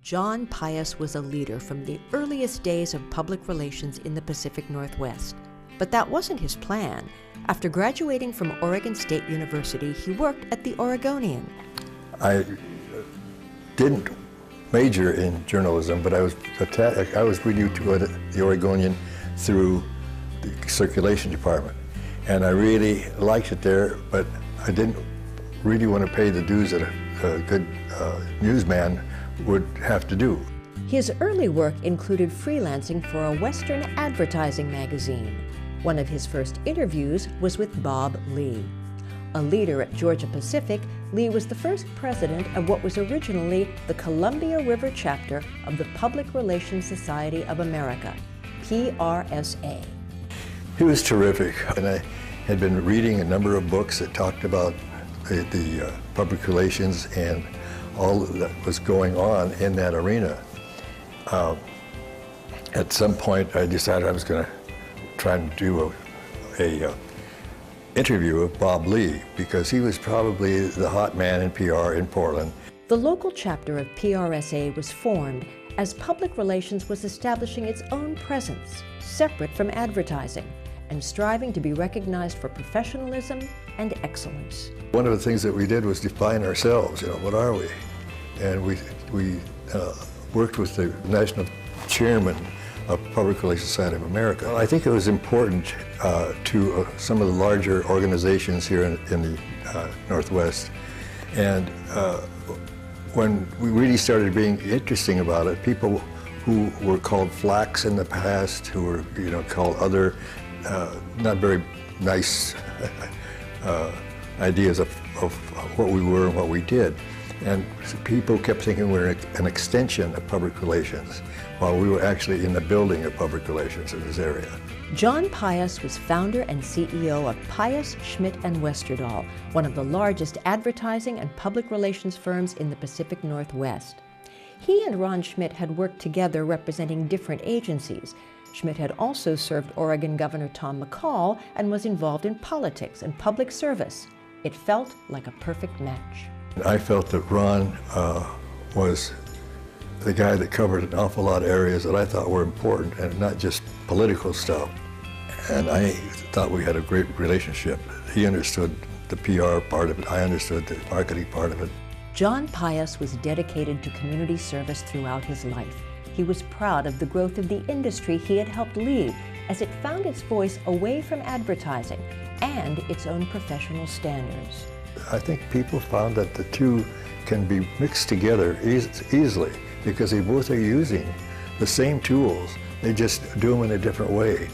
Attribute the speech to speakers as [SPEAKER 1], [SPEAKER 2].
[SPEAKER 1] John Pihas was a leader from the earliest days of public relations in the Pacific Northwest. But that wasn't his plan. After graduating from Oregon State University, he worked at the Oregonian.
[SPEAKER 2] I didn't major in journalism, but I was really to the Oregonian through the circulation department. And I really liked it there, but I didn't really want to pay the dues that a good newsman would have to do.
[SPEAKER 1] His early work included freelancing for a Western advertising magazine. One of his first interviews was with Bob Lee. A leader at Georgia Pacific, Lee was the first president of what was originally the Columbia River chapter of the Public Relations Society of America, PRSA.
[SPEAKER 2] He was terrific, and I had been reading a number of books that talked about the public relations and all that was going on in that arena. At some point, I decided I was going to try and do a interview with Bob Lee, because he was probably the hot man in PR in Portland.
[SPEAKER 1] The local chapter of PRSA was formed as public relations was establishing its own presence, separate from advertising, and striving to be recognized for professionalism and excellence.
[SPEAKER 2] One of the things that we did was define ourselves, what are we? And we worked with the national chairman of Public Relations Society of America. I think it was important to some of the larger organizations here in the Northwest. And when we really started being interesting about it, people who were called flacks in the past, who were called other not very nice ideas of what we were and what we did. And people kept thinking we were an extension of public relations, while we were actually in the building of public relations in this area.
[SPEAKER 1] John Pihas was founder and CEO of Pihas, Schmidt & Westerdahl, one of the largest advertising and public relations firms in the Pacific Northwest. He and Ron Schmidt had worked together representing different agencies. Schmidt had also served Oregon Governor Tom McCall and was involved in politics and public service. It felt like a perfect match.
[SPEAKER 2] I felt that Ron was the guy that covered an awful lot of areas that I thought were important, and not just political stuff. And I thought we had a great relationship. He understood the PR part of it. I understood the marketing part of it.
[SPEAKER 1] John Pihas was dedicated to community service throughout his life. He was proud of the growth of the industry he had helped lead as it found its voice away from advertising and its own professional standards.
[SPEAKER 2] I think people found that the two can be mixed together easily, because they both are using the same tools. They just do them in a different way.